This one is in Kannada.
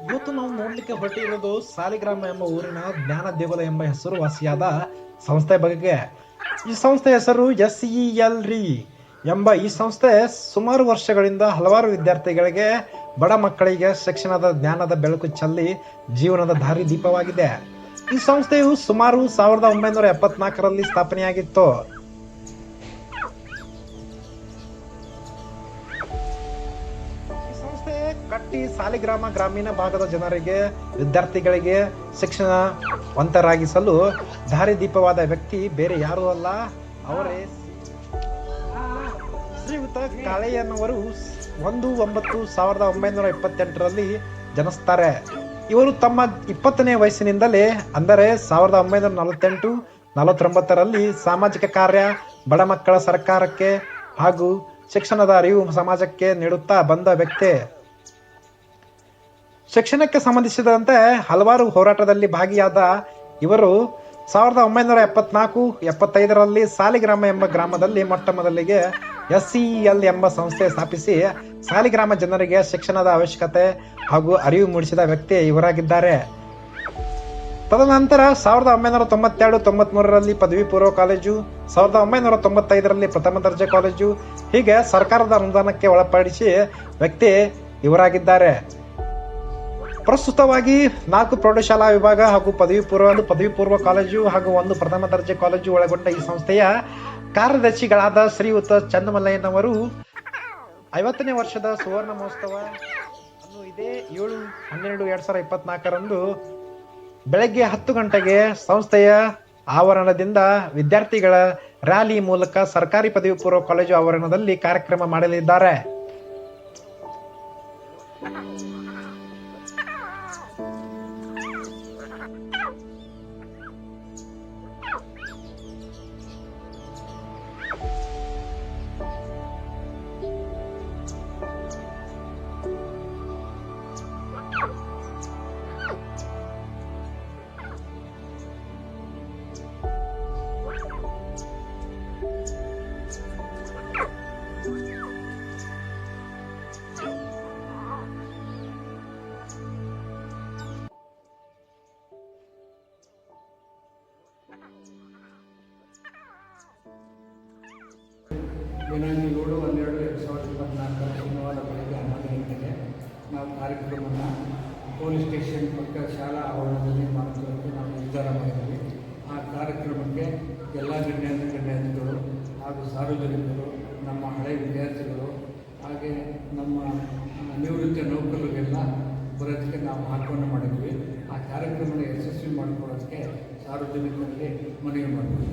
ಇವತ್ತು ನಾವು ನೋಡ್ಲಿಕ್ಕೆ ಹೊರಟಿರೋದು ಸಾಲಿಗ್ರಾಮ ಎಂಬ ಊರಿನ ಜ್ಞಾನ ದೇಗುಲ ಎಂಬ ಹೆಸರುವಾಸಿಯಾದ ಸಂಸ್ಥೆ ಬಗ್ಗೆ. ಈ ಸಂಸ್ಥೆ ಹೆಸರು SELRI ಎಂಬ ಈ ಸಂಸ್ಥೆ ಸುಮಾರು ವರ್ಷಗಳಿಂದ ಹಲವಾರು ವಿದ್ಯಾರ್ಥಿಗಳಿಗೆ, ಬಡ ಮಕ್ಕಳಿಗೆ ಶಿಕ್ಷಣದ ಜ್ಞಾನದ ಬೆಳಕು ಚೆಲ್ಲಿ ಜೀವನದ ದಾರಿ ದೀಪವಾಗಿದೆ. ಈ ಸಂಸ್ಥೆಯು ಸುಮಾರು 1974ರಲ್ಲಿ ಸ್ಥಾಪನೆಯಾಗಿತ್ತು. ಕಟ್ಟಿ ಸಾಲಿಗ್ರಾಮ ಗ್ರಾಮೀಣ ಭಾಗದ ಜನರಿಗೆ, ವಿದ್ಯಾರ್ಥಿಗಳಿಗೆ ಶಿಕ್ಷಣವಂತರಾಗಿಸಲು ದಾರಿದೀಪವಾದ ವ್ಯಕ್ತಿ ಬೇರೆ ಯಾರೂ ಅಲ್ಲ, ಅವರೇ ಶ್ರೀಯುತ ಕಾಳೆಯನವರು. 1/9/1928ರಲ್ಲಿ ಜನಿಸ್ತಾರೆ. ಇವರು ತಮ್ಮ 20ನೇ ವಯಸ್ಸಿನಿಂದಲೇ, ಅಂದರೆ 1948-49ರಲ್ಲಿ ಸಾಮಾಜಿಕ ಕಾರ್ಯ, ಬಡ ಮಕ್ಕಳ ಸರ್ಕಾರಕ್ಕೆ ಹಾಗೂ ಶಿಕ್ಷಣದ ಅರಿವು ಸಮಾಜಕ್ಕೆ ನೀಡುತ್ತಾ ಬಂದ ವ್ಯಕ್ತಿ. ಶಿಕ್ಷಣಕ್ಕೆ ಸಂಬಂಧಿಸಿದಂತೆ ಹಲವಾರು ಹೋರಾಟದಲ್ಲಿ ಭಾಗಿಯಾದ ಇವರು 1974-75ರಲ್ಲಿ ಸಾಲಿಗ್ರಾಮ ಎಂಬ ಗ್ರಾಮದಲ್ಲಿ ಮೊಟ್ಟ ಮೊದಲಿಗೆ SEL ಎಂಬ ಸಂಸ್ಥೆ ಸ್ಥಾಪಿಸಿ ಸಾಲಿಗ್ರಾಮ ಜನರಿಗೆ ಶಿಕ್ಷಣದ ಅವಶ್ಯಕತೆ ಹಾಗೂ ಅರಿವು ಮೂಡಿಸಿದ ವ್ಯಕ್ತಿ ಇವರಾಗಿದ್ದಾರೆ. ತದನಂತರ 1992-93ರಲ್ಲಿ ಪದವಿ ಪೂರ್ವ ಕಾಲೇಜು, 1995ರಲ್ಲಿ ಪ್ರಥಮ ದರ್ಜೆ ಕಾಲೇಜು, ಹೀಗೆ ಸರ್ಕಾರದ ಅನುದಾನಕ್ಕೆ ಒಳಪಡಿಸಿ ವ್ಯಕ್ತಿ ಇವರಾಗಿದ್ದಾರೆ. ಪ್ರಸ್ತುತವಾಗಿ 4 ಪ್ರೌಢಶಾಲಾ ವಿಭಾಗ ಹಾಗೂ ಪದವಿ ಪೂರ್ವ ಕಾಲೇಜು ಹಾಗೂ 1 ಪ್ರಥಮ ದರ್ಜೆ ಕಾಲೇಜು ಒಳಗೊಂಡ ಈ ಸಂಸ್ಥೆಯ ಕಾರ್ಯದರ್ಶಿಗಳಾದ ಶ್ರೀಯುತ ಚಂದಮಲ್ಲಯ್ಯನವರು 50ನೇ ವರ್ಷದ ಸುವರ್ಣ ಮಹೋತ್ಸವ ಅನ್ನು ಇದೇ 7/12/2024ರಂದು ಬೆಳಗ್ಗೆ 10 ಗಂಟೆಗೆ ಸಂಸ್ಥೆಯ ಆವರಣದಿಂದ ವಿದ್ಯಾರ್ಥಿಗಳ ರ್ಯಾಲಿ ಮೂಲಕ ಸರ್ಕಾರಿ ಪದವಿ ಪೂರ್ವ ಕಾಲೇಜು ಆವರಣದಲ್ಲಿ ಕಾರ್ಯಕ್ರಮ ಮಾಡಲಿದ್ದಾರೆ. ದಿನಾಂಕ 7/12/2024 ಶನಿವಾರ ಬೆಳಗ್ಗೆ 11 ಗಂಟೆಗೆ ನಾವು ಕಾರ್ಯಕ್ರಮವನ್ನು ಪೊಲೀಸ್ ಸ್ಟೇಷನ್ ಪಕ್ಕ ಶಾಲಾ ಆವರಣದಲ್ಲಿ ಮಾಡುವುದಕ್ಕೆ ನಾವು ನಿರ್ಧಾರ ಮಾಡಿದ್ವಿ. ಆ ಕಾರ್ಯಕ್ರಮಕ್ಕೆ ಎಲ್ಲ ಗಣ್ಯಾತಿಗಳು ಹಾಗೂ ಸಾರ್ವಜನಿಕರು, ನಮ್ಮ ಹಳೆಯ ವಿದ್ಯಾರ್ಥಿಗಳು, ಹಾಗೆ ನಮ್ಮ ನಿವೃತ್ತ ನೌಕರರಿಗೆಲ್ಲ ಬರೋದಕ್ಕೆ ನಾವು ಆಹ್ವಾನ ಮಾಡಿದ್ವಿ. ಆ ಕಾರ್ಯಕ್ರಮವನ್ನು ಯಶಸ್ವಿ ಮಾಡಿಕೊಳ್ಳೋದಕ್ಕೆ ಸಾರ್ವಜನಿಕರಿಗೆ ಮನವಿ ಮಾಡಿದ್ವಿ.